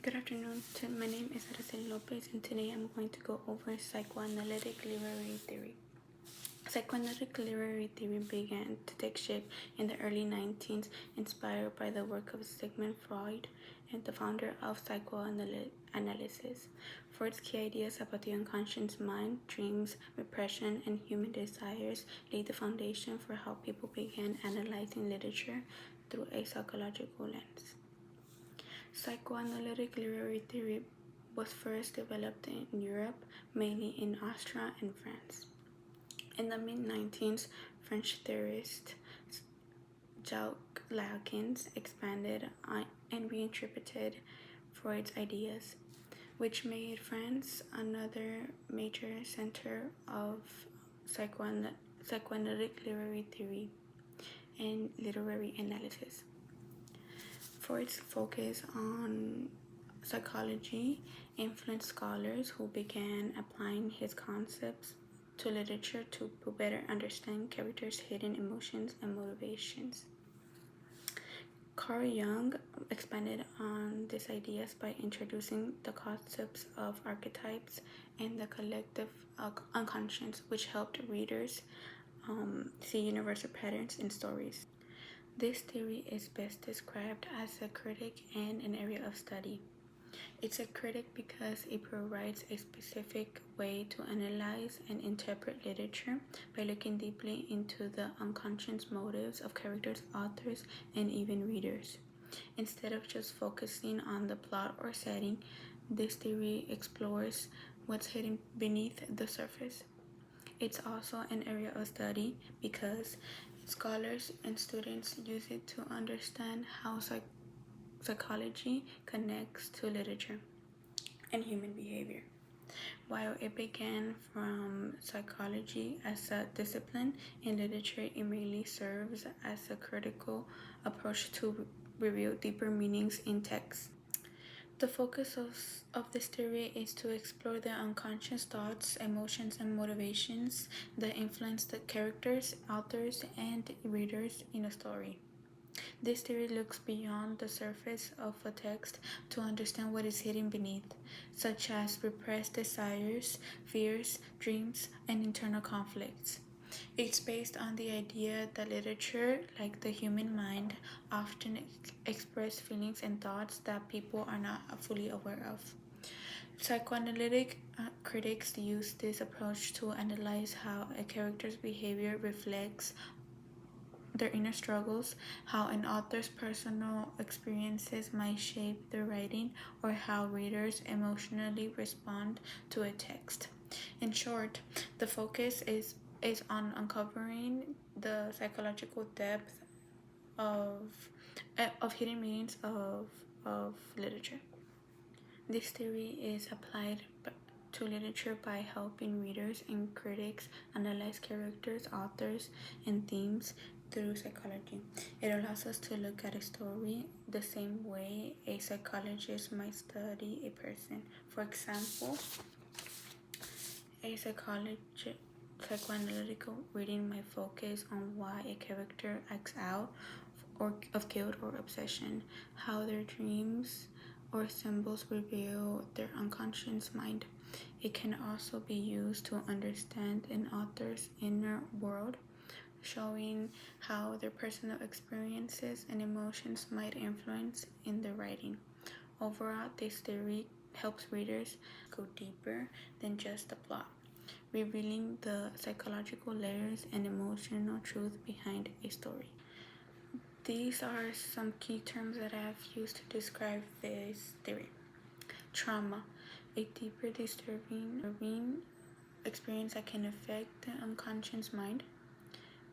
Good afternoon. My name is Araceli Lopez, and today I'm going to go over psychoanalytic literary theory. Psychoanalytic literary theory began to take shape in the early 19th, inspired by the work of Sigmund Freud, and the founder of psychoanalysis. Freud's key ideas about the unconscious mind, dreams, repression, and human desires laid the foundation for how people began analyzing literature through a psychological lens. Psychoanalytic literary theory was first developed in Europe, mainly in Austria and France. In the mid-19th, French theorist Jacques Lacan expanded and reinterpreted Freud's ideas, which made France another major center of psychoanalytic literary theory and literary analysis. Freud's focus on psychology influenced scholars who began applying his concepts to literature to better understand characters' hidden emotions and motivations. Carl Jung expanded on these ideas by introducing the concepts of archetypes and the collective unconscious, which helped readers see universal patterns in stories. This theory is best described as a critic and an area of study. It's a critic because it provides a specific way to analyze and interpret literature by looking deeply into the unconscious motives of characters, authors, and even readers. Instead of just focusing on the plot or setting, this theory explores what's hidden beneath the surface. It's also an area of study because scholars and students use it to understand how psychology connects to literature and human behavior. While it began from psychology as a discipline, in literature it mainly serves as a critical approach to reveal deeper meanings in text. The focus of this theory is to explore the unconscious thoughts, emotions, and motivations that influence the characters, authors, and readers in a story. This theory looks beyond the surface of a text to understand what is hidden beneath, such as repressed desires, fears, dreams, and internal conflicts. It's based on the idea that literature, like the human mind, often express feelings and thoughts that people are not fully aware of. Psychoanalytic critics use this approach to analyze how a character's behavior reflects their inner struggles, how an author's personal experiences might shape their writing, or how readers emotionally respond to a text. In short, the focus is on uncovering the psychological depth of hidden meanings of literature. This theory is applied to literature by helping readers and critics analyze characters, authors, and themes through psychology. It allows us to look at a story the same way a psychologist might study a person. For example, a psychoanalytical reading might focus on why a character acts out of guilt or obsession, how their dreams or symbols reveal their unconscious mind. It can also be used to understand an author's inner world, showing how their personal experiences and emotions might influence in their writing. Overall, this theory helps readers go deeper than just the plot, revealing the psychological layers and emotional truth behind a story. These are some key terms that I have used to describe this theory. Trauma, a deeper disturbing experience that can affect the unconscious mind.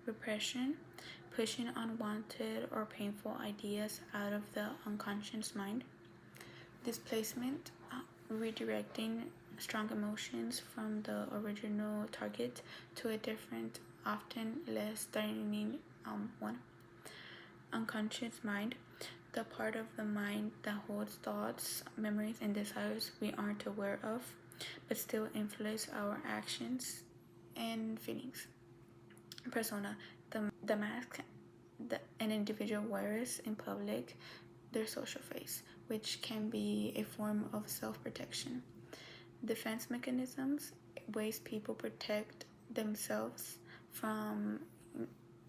Repression, pushing unwanted or painful ideas out of the unconscious mind. Displacement, redirecting strong emotions from the original target to a different, often less threatening one. Unconscious mind, the part of the mind that holds thoughts, memories, and desires we aren't aware of, but still influence our actions and feelings. Persona, the mask that an individual wears in public, their social face, which can be a form of self-protection. Defense mechanisms, ways people protect themselves from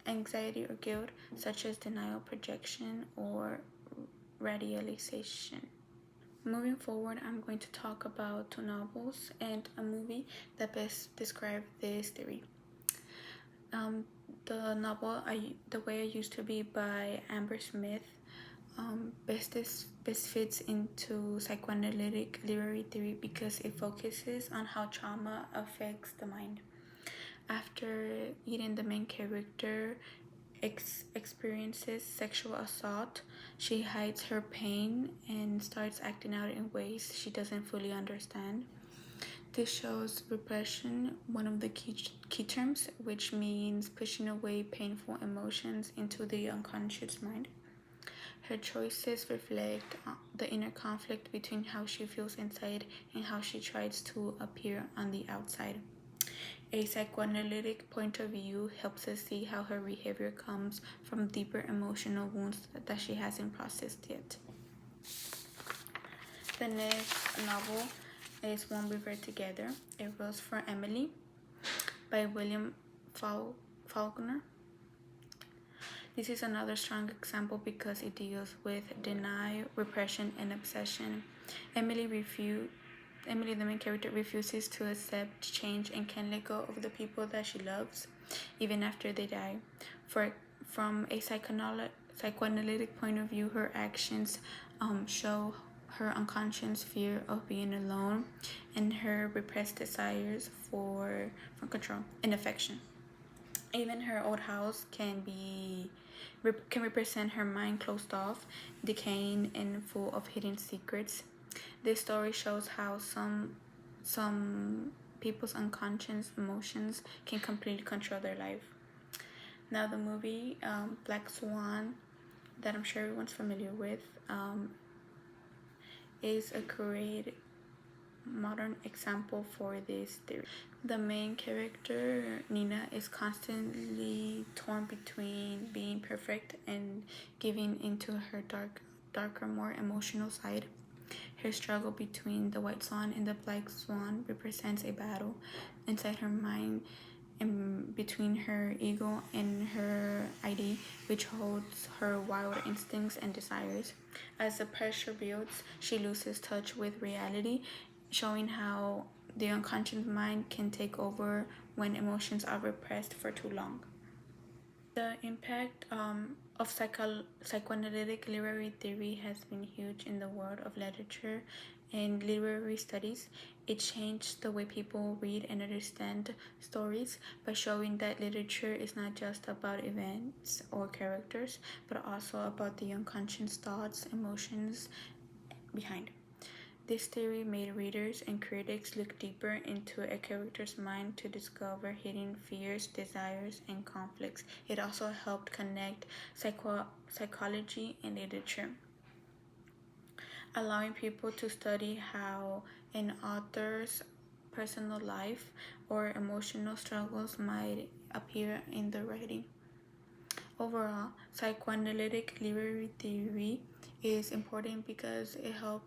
anxiety or guilt, such as denial, projection, or radicalization. Moving forward, I'm going to talk about two novels and a movie that best describe this theory. The novel The Way I Used to Be by Amber Smith best fits into psychoanalytic literary theory because it focuses on how trauma affects the mind. After Eden, the main character, experiences sexual assault, she hides her pain and starts acting out in ways she doesn't fully understand. This shows repression, one of the key terms, which means pushing away painful emotions into the unconscious mind. Her choices reflect the inner conflict between how she feels inside and how she tries to appear on the outside. A psychoanalytic point of view helps us see how her behavior comes from deeper emotional wounds that she hasn't processed yet. The next novel is one we read together, A Rose for Emily by William Faulkner. This is another strong example because it deals with denial, repression, and obsession. Emily, the main character, refuses to accept change and can't let go of the people that she loves, even after they die. From a psychoanalytic point of view, her actions show her unconscious fear of being alone and her repressed desires for control and affection. Even her old house can represent her mind closed off, decaying, and full of hidden secrets. This story shows how some people's unconscious emotions can completely control their life. Now the movie Black Swan, that I'm sure everyone's familiar with, is a great modern example for this theory. The main character, Nina, is constantly torn between being perfect and giving into her darker, more emotional side. Her struggle between the white swan and the black swan represents a battle inside her mind and between her ego and her ID, which holds her wild instincts and desires. As the pressure builds, she loses touch with reality, showing how the unconscious mind can take over when emotions are repressed for too long. The impact of psychoanalytic literary theory has been huge in the world of literature and literary studies. It changed the way people read and understand stories by showing that literature is not just about events or characters, but also about the unconscious thoughts, emotions behind. This theory made readers and critics look deeper into a character's mind to discover hidden fears, desires, and conflicts. It also helped connect psychology and literature, allowing people to study how an author's personal life or emotional struggles might appear in the writing. Overall, psychoanalytic literary theory is important because it helped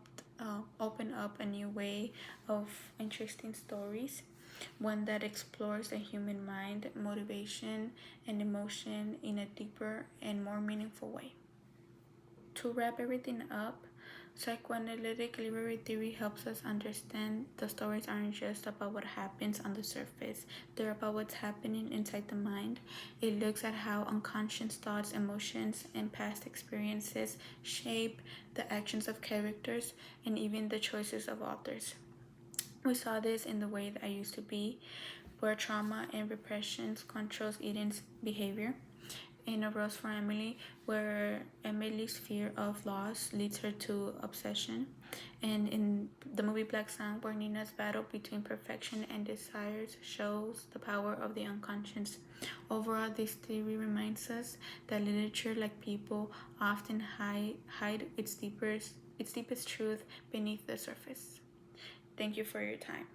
open up a new way of interesting stories, one that explores the human mind, motivation, and emotion in a deeper and more meaningful way. To wrap everything up, psychoanalytic literary theory helps us understand the stories aren't just about what happens on the surface, they're about what's happening inside the mind. It looks at how unconscious thoughts, emotions, and past experiences shape the actions of characters and even the choices of authors. We saw this in The Way That I Used to Be, where trauma and repression controls Eden's behavior. In A Rose for Emily, where Emily's fear of loss leads her to obsession. And in the movie Black Swan, where Nina's battle between perfection and desires shows the power of the unconscious. Overall, this theory reminds us that literature, like people, often hide its deepest truth beneath the surface. Thank you for your time.